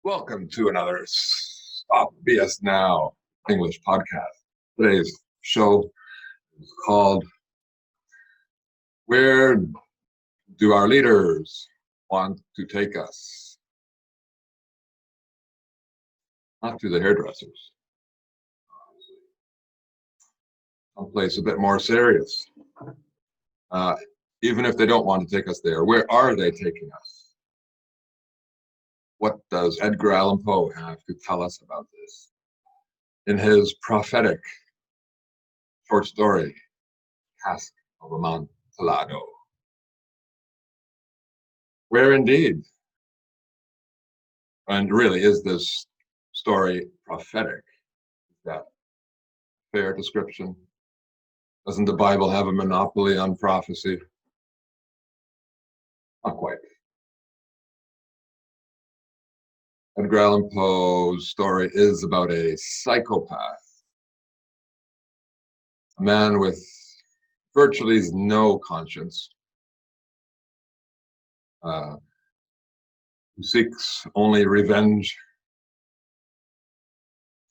Welcome to another Stop BS Now English podcast. Today's show is called Where Do Our Leaders Want to Take Us? Not to the hairdressers. Someplace a bit more serious. Even if they don't want to take us there, where are they taking us? What does Edgar Allan Poe have to tell us about this? In his prophetic short story, Cask of Amontillado. Where indeed? And really, is this story prophetic? Is that a fair description? Doesn't the Bible have a monopoly on prophecy? Not quite. Edgar Allan Poe's story is about a psychopath, a man with virtually no conscience, who seeks only revenge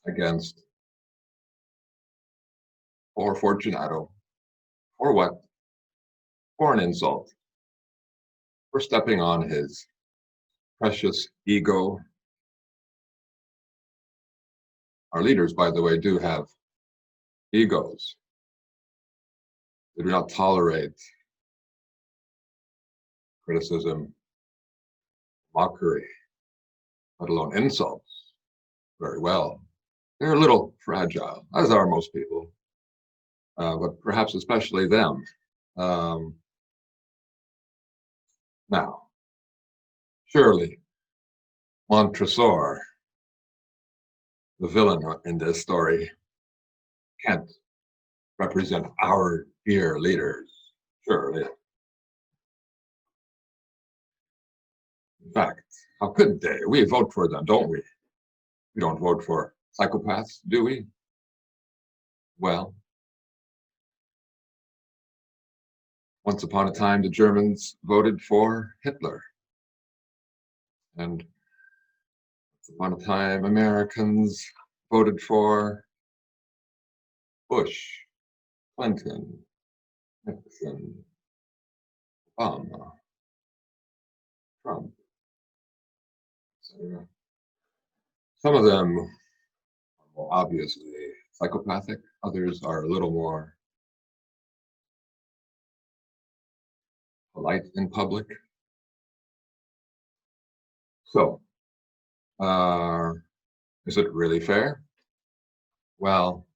against poor Fortunato. For what? For an insult. For stepping on his precious ego. Our leaders, by the way, do have egos. They do not tolerate criticism, mockery, let alone insults, very well. They're a little fragile, as are most people, but perhaps especially them. Now, surely Montresor, the villain in this story, can't represent our dear leaders, surely. In fact, how could they? We vote for them, don't we? We don't vote for psychopaths, do we? Well, once upon a time, the Germans voted for Hitler. And once upon a time, Americans voted for Bush, Clinton, Nixon, Obama, Trump, etc. Some of them are more obviously psychopathic. Others are a little more polite in public. So, is it really fair? Well,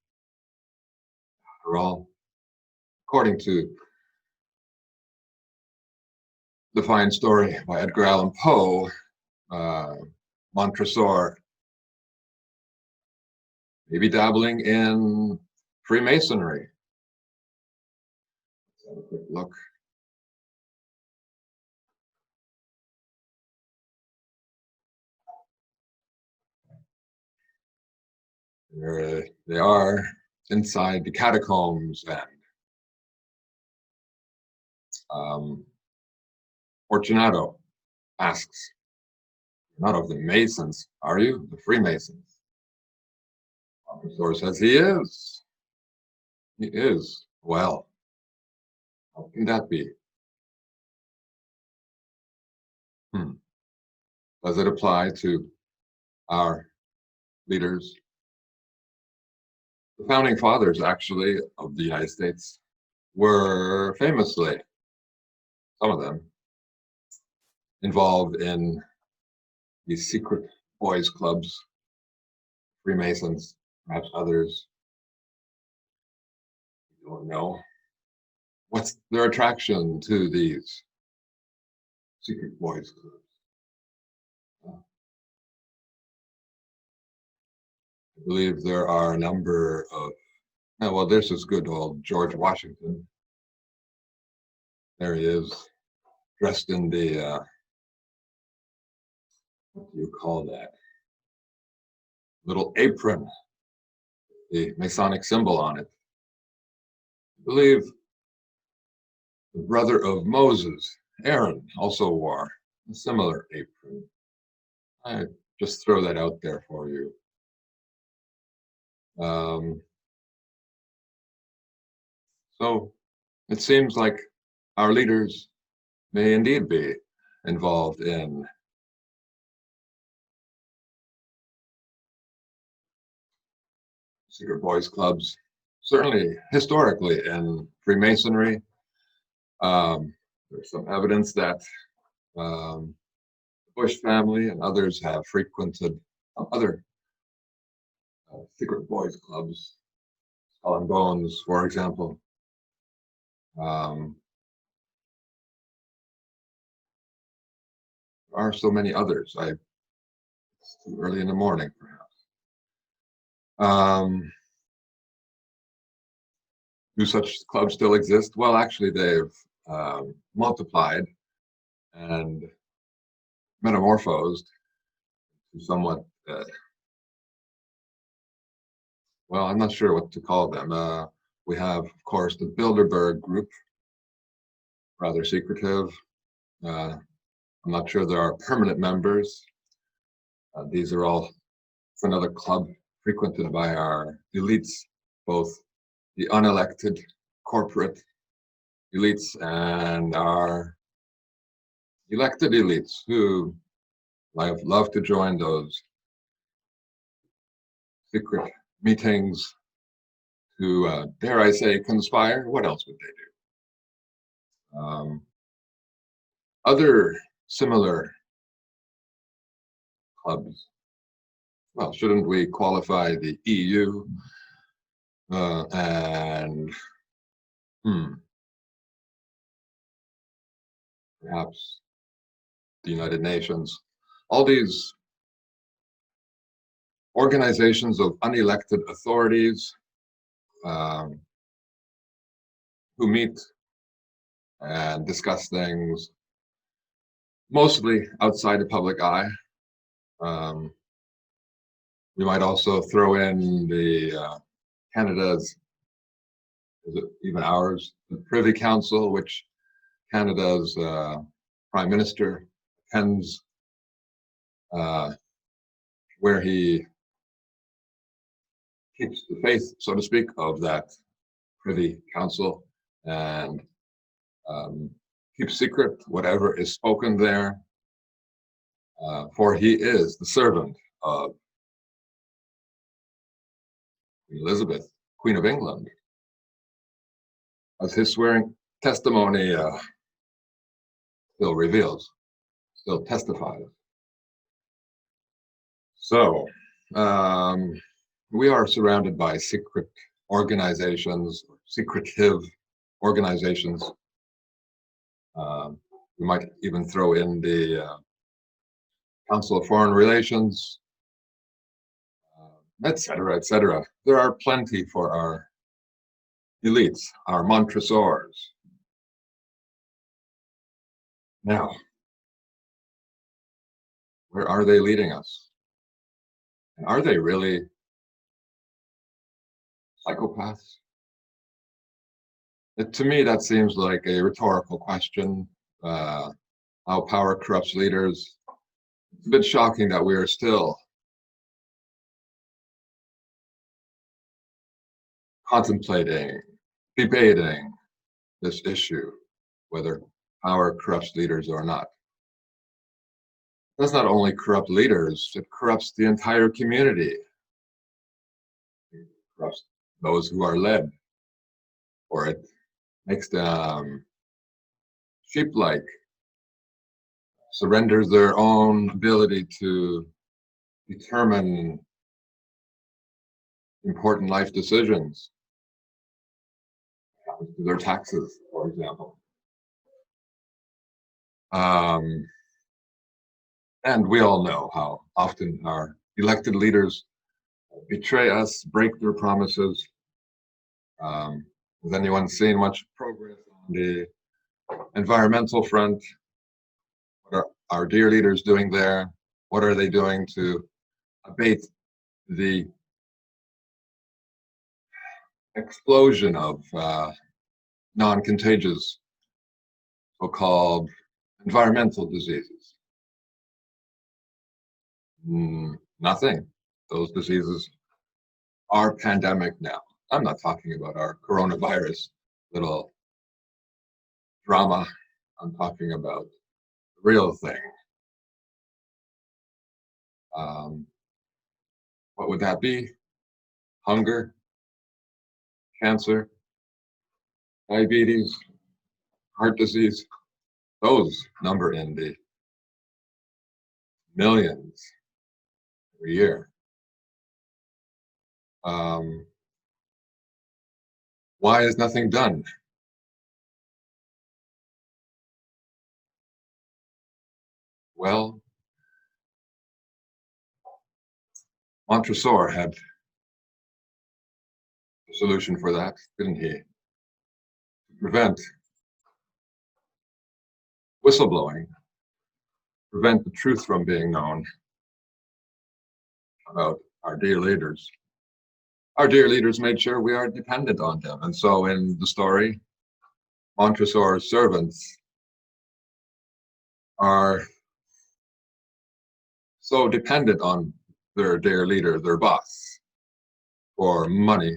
after all, according to the fine story by Edgar Allan Poe, Montresor may be dabbling in Freemasonry. Let's have a quick look. There they are inside the catacombs, and Fortunato asks, "Not of the Masons, are you? The Freemasons?" Montresor says he is. He is. Well, how can that be? Does it apply to our leaders? The founding fathers, actually, of the United States were famously, some of them, involved in these secret boys' clubs, Freemasons, perhaps others. We don't know. What's their attraction to these secret boys' clubs? I believe there are a number of, well, this is good old George Washington. There he is, dressed in the, what do you call that? Little apron, the Masonic symbol on it. I believe the brother of Moses, Aaron, also wore a similar apron. I just throw that out there for you. So it seems like our leaders may indeed be involved in secret boys clubs, certainly historically in Freemasonry. There's some evidence that the Bush family and others have frequented other secret boys clubs, Skull and Bones, for example. There are so many others. It's too early in the morning, perhaps. Do such clubs still exist? Well, actually, they've multiplied and metamorphosed to somewhat, well, I'm not sure what to call them. We have, of course, the Bilderberg group, rather secretive. I'm not sure there are permanent members. These are all another club frequented by our elites, both the unelected corporate elites and our elected elites who love to join those secret meetings to, dare I say, conspire. What else would they do? Other similar clubs. Well, shouldn't we qualify the EU and perhaps the United Nations? All these organizations of unelected authorities who meet and discuss things mostly outside the public eye. We might also throw in the Canada's, is it even ours, the Privy Council, which Canada's Prime Minister attends, where he keeps the faith, so to speak, of that Privy Council and keeps secret whatever is spoken there, for he is the servant of Elizabeth, Queen of England, as his swearing testimony still reveals, still testifies. So we are surrounded by secret organizations, secretive organizations. We might even throw in the Council of Foreign Relations, etc., etc. There are plenty for our elites, our Montresors. Now, where are they leading us? And are they really psychopaths? To me, that seems like a rhetorical question. How power corrupts leaders. It's a bit shocking that we are still contemplating, debating this issue, whether power corrupts leaders or not. It does not only corrupt leaders, it corrupts the entire community. It corrupts those who are led, or it makes them sheep-like, surrenders their own ability to determine important life decisions, to their taxes, for example. And we all know how often our elected leaders betray us, break their promises. Has anyone seen much progress on the environmental front? What are our dear leaders doing there? What are they doing to abate the explosion of non-contagious, so-called environmental diseases? Nothing. Those diseases are pandemic now. I'm not talking about our coronavirus little drama. I'm talking about the real thing. Um, what would that be? Hunger, cancer, diabetes, heart disease. Those number in the millions every year. Um, why is nothing done? Well, Montresor had a solution for that, didn't he? To prevent whistleblowing, prevent the truth from being known about our dear leaders. Our dear leaders made sure we are dependent on them. And so in the story, Montresor's servants are so dependent on their dear leader, their boss, for money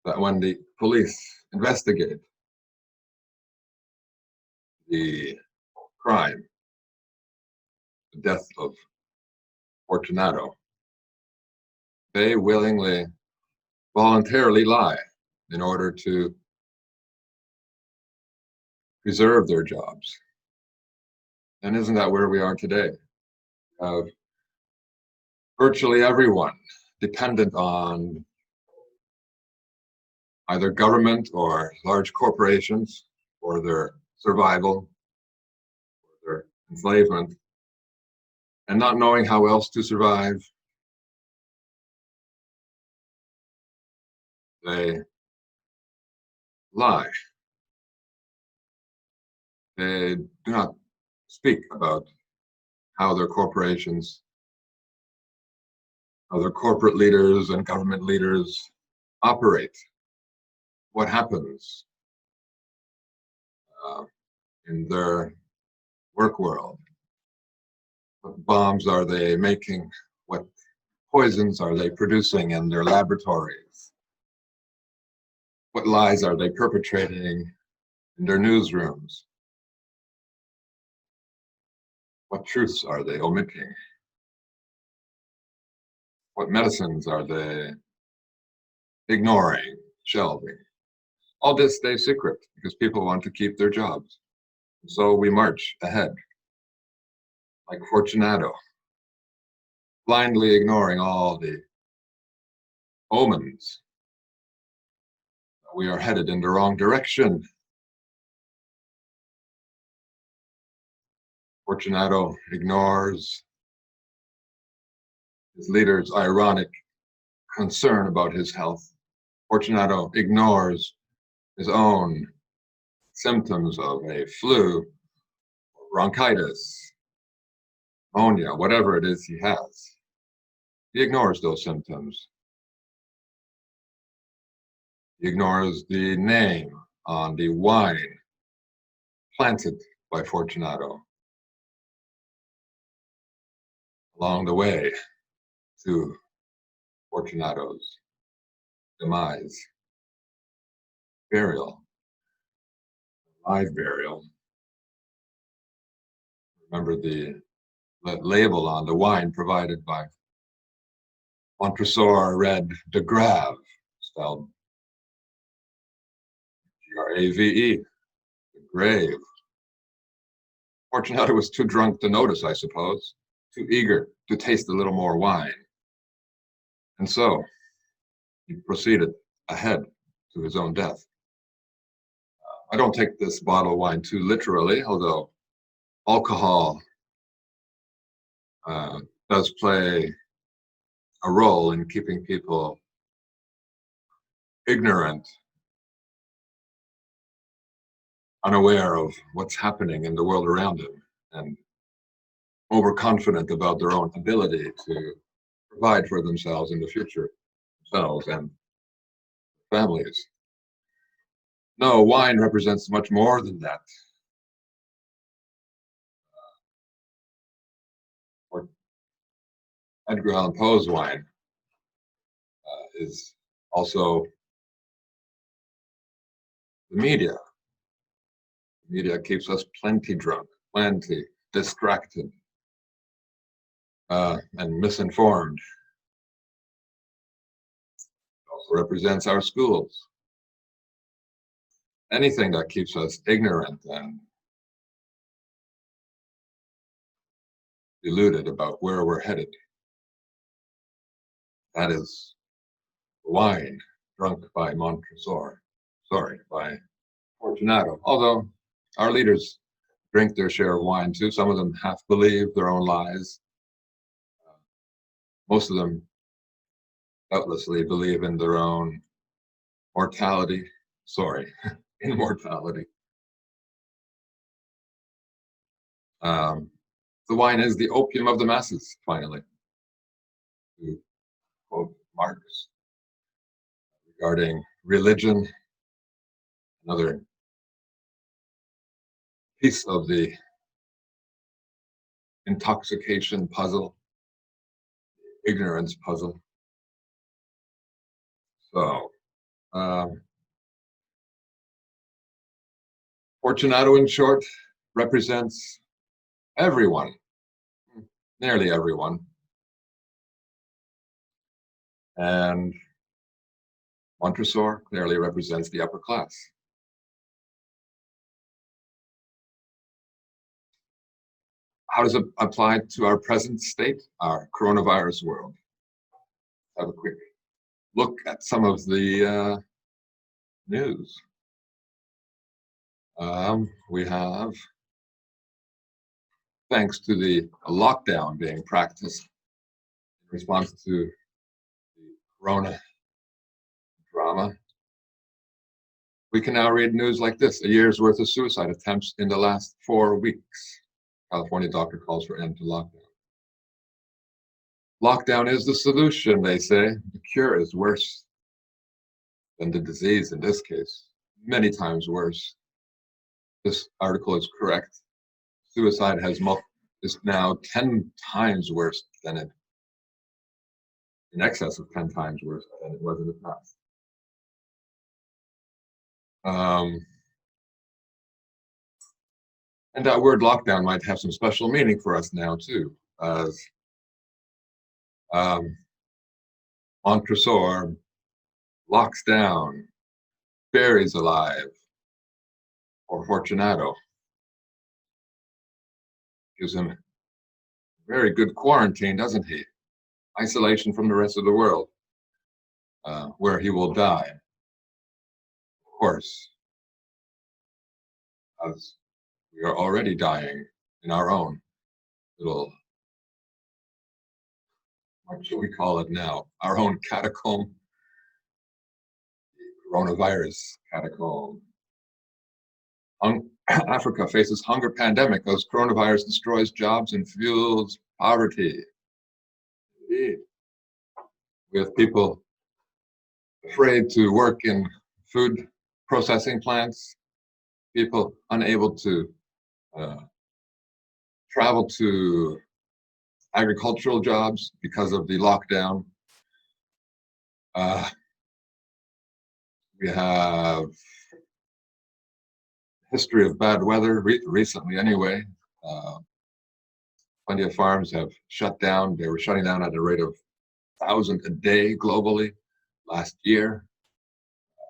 that when the police investigate the crime, the death of Fortunato, they willingly, voluntarily lie in order to preserve their jobs. And isn't that where we are today? Virtually everyone dependent on either government or large corporations for their survival, for their enslavement, and not knowing how else to survive, they lie. They do not speak about how their corporations, how their corporate leaders and government leaders operate, what happens uh, in their work world. What bombs are they making? What poisons are they producing in their laboratories? What lies are they perpetrating in their newsrooms? What truths are they omitting? What medicines are they ignoring, shelving? All this stays secret because people want to keep their jobs. So we march ahead, like Fortunato, blindly ignoring all the omens. We are headed in the wrong direction. Fortunato ignores his leader's ironic concern about his health. Fortunato ignores his own symptoms of a flu, bronchitis, pneumonia, whatever it is he has. He ignores those symptoms. He ignores the name on the wine planted by Fortunato along the way to Fortunato's demise, burial, live burial. Remember the label on the wine provided by Montresor read De Grave, spelled Grave, the grave. Fortunato was too drunk to notice, I suppose, too eager to taste a little more wine. And so he proceeded ahead to his own death. I don't take this bottle of wine too literally, although alcohol does play a role in keeping people ignorant, unaware of what's happening in the world around them, and overconfident about their own ability to provide for themselves in the future, themselves and families. No, wine represents much more than that. Edgar Allan Poe's wine is also the media. The media keeps us plenty drunk, plenty distracted, and misinformed. It also represents our schools. Anything that keeps us ignorant and deluded about where we're headed. That is wine drunk by Montresor. Sorry, by Fortunato. Although our leaders drink their share of wine too. Some of them half believe their own lies. Most of them doubtlessly believe in their own mortality. Sorry, immortality. The wine is the opium of the masses, finally, to quote Marx regarding religion, another piece of the intoxication puzzle, ignorance puzzle. So, Fortunato, in short, represents everyone, nearly everyone. And Montresor clearly represents the upper class. How does it apply to our present state, our coronavirus world? Have a quick look at some of the news. We have, thanks to the lockdown being practiced in response to the corona drama, we can now read news like this: a year's worth of suicide attempts in the last 4 weeks. California doctor calls for end to lockdown. Lockdown is the solution, they say. The cure is worse than the disease in this case, many times worse. This article is correct. Suicide is now 10 times worse than it, in excess of 10 times worse than it was in the past. And that word lockdown might have some special meaning for us now too, as Montresor locks down, buries alive, or Fortunato gives him a very good quarantine, doesn't he? Isolation from the rest of the world, where he will die. Of course, as we are already dying in our own little, what should we call it now? Our own catacomb, the coronavirus catacomb. Africa faces hunger pandemic as coronavirus destroys jobs and fuels poverty. Indeed. We have people afraid to work in food processing plants, people unable to travel to agricultural jobs because of the lockdown. We have history of bad weather recently anyway. Plenty of farms have shut down. They were shutting down at a rate of 1,000 a day globally last year.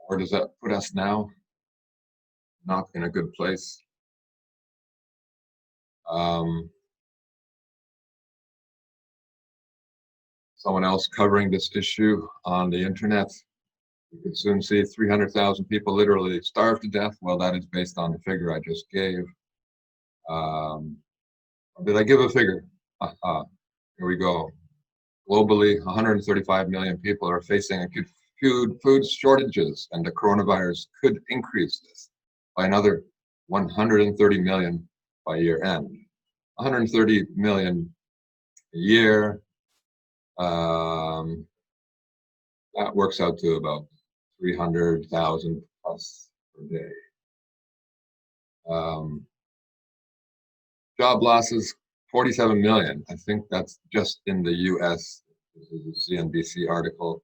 Where does that put us now? Not in a good place. Someone else covering this issue on the internet. You could soon see 300,000 people literally starve to death. Well, that is based on the figure I just gave. Did I give a figure? Here we go. Globally, 135 million people are facing acute food shortages, and the coronavirus could increase this by another 130 million by year end. 130 million a year. That works out to about 300,000 plus per day. Job losses 47 million. I think that's just in the US. This is a CNBC article.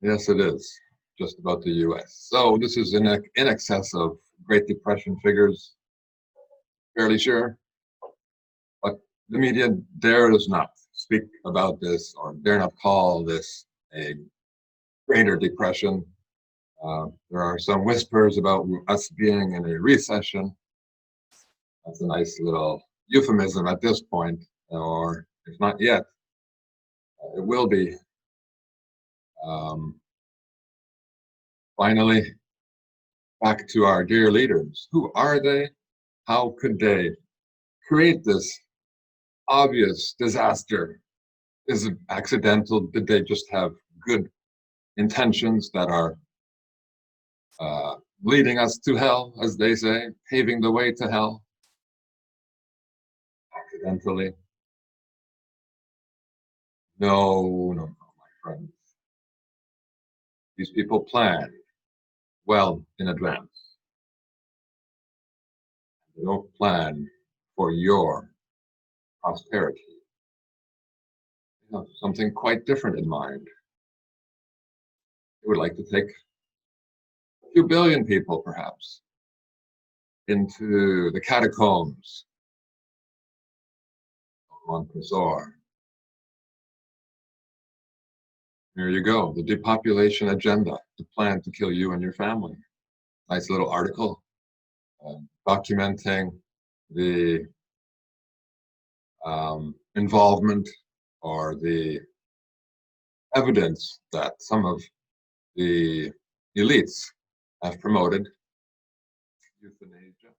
Yes, it is. Just about the US. So this is in excess of Great Depression figures, fairly sure. But the media dares not speak about this or dare not call this a greater depression. There are some whispers about us being in a recession. That's a nice little euphemism at this point, or if not yet, it will be. Finally, back to our dear leaders. Who are they? How could they create this obvious disaster? Is it accidental? Did they just have good intentions that are leading us to hell, as they say, paving the way to hell? Accidentally? No, no, no, my friends. These people planned well in advance. They don't plan for your prosperity. They have something quite different in mind. They would like to take a few billion people, perhaps, into the catacombs of Montresor. There you go, the depopulation agenda, the plan to kill you and your family. Nice little article documenting the involvement or the evidence that some of the elites have promoted euthanasia,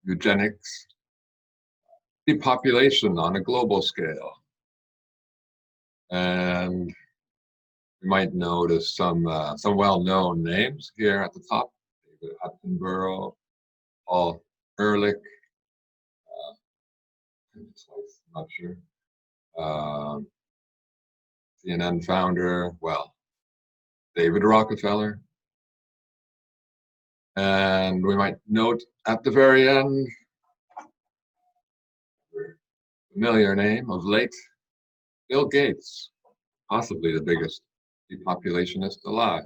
eugenics, depopulation on a global scale. And you might notice some well-known names here at the top: David Attenborough, Paul Ehrlich, not sure, CNN founder, well, David Rockefeller. And we might note at the very end, familiar name of late, Bill Gates, possibly the biggest depopulationist alive.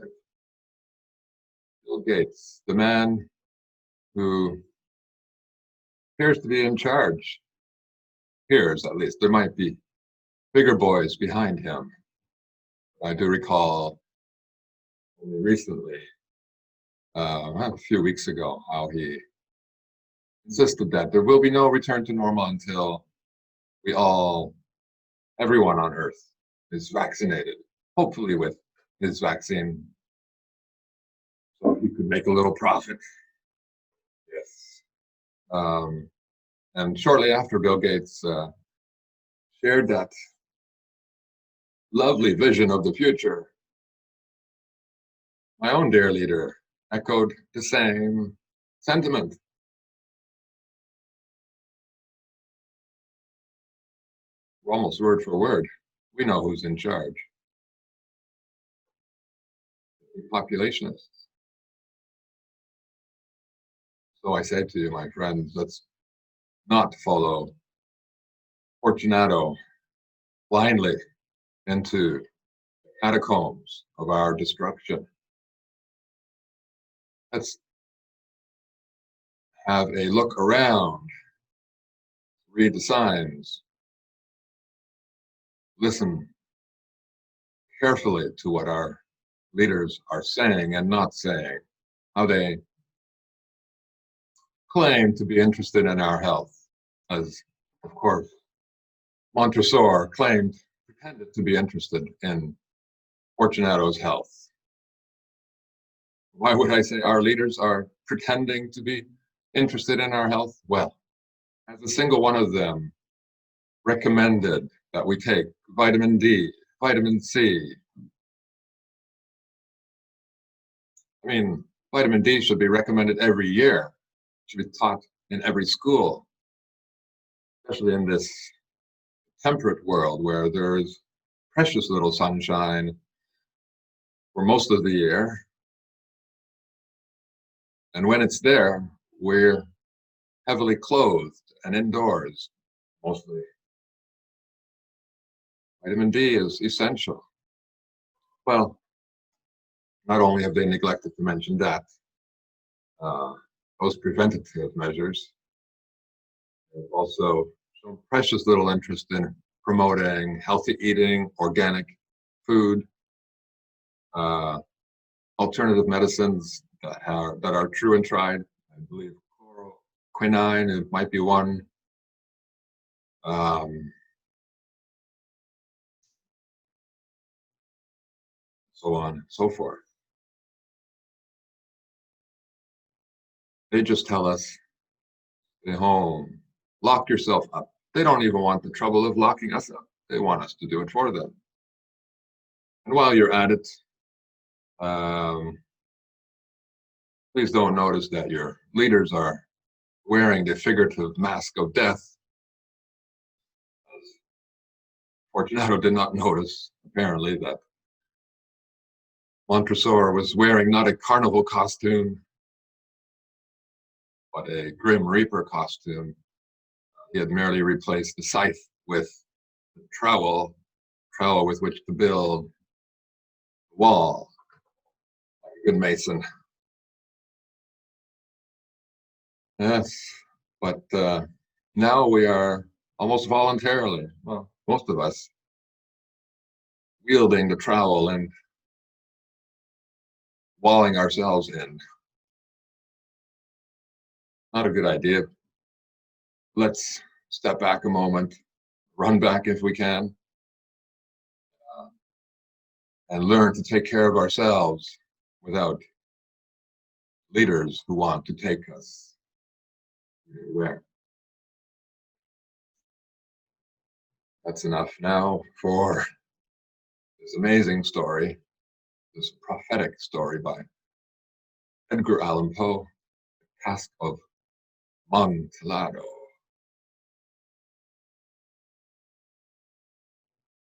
Bill Gates, the man who appears to be in charge. Appears, at least. There might be bigger boys behind him. I do recall only recently, a few weeks ago, how he insisted that there will be no return to normal until everyone on Earth is vaccinated, hopefully with his vaccine, so he could make a little profit. Yes. And shortly after Bill Gates shared that lovely vision of the future, my own dear leader echoed the same sentiment. Almost word for word. We know who's in charge. The populationists. So I say to you, my friends, let's not follow Fortunato blindly into the catacombs of our destruction. Let's have a look around, read the signs, listen carefully to what our leaders are saying and not saying, how they claim to be interested in our health, as, of course, Montresor pretended to be interested in Fortunato's health. Why would I say our leaders are pretending to be interested in our health? Well, as a single one of them recommended that we take vitamin D, vitamin C. I mean, vitamin D should be recommended every year, should be taught in every school, especially in this temperate world where there's precious little sunshine for most of the year, And when it's there, we're heavily clothed and indoors, mostly. Vitamin D is essential. Well, not only have they neglected to mention that, uh, those preventative measures have also shown precious little interest in promoting healthy eating, organic food, uh, alternative medicines that are true and tried. I believe quinine, it might be one. So on and so forth. They just tell us, stay home, lock yourself up. They don't even want the trouble of locking us up. They want us to do it for them. And while you're at it, please don't notice that your leaders are wearing the figurative mask of death. Fortunato did not notice, apparently, that Montresor was wearing not a carnival costume, but a Grim Reaper costume. He had merely replaced the scythe with the trowel with which to build the wall. Like a good mason. Yes, but now we are almost voluntarily, well, most of us, wielding the trowel and walling ourselves in. Not a good idea. Let's step back a moment, run back if we can, and learn to take care of ourselves without leaders who want to take us anywhere. That's enough now for this amazing story, this prophetic story by Edgar Allan Poe, Cask of Amontillado.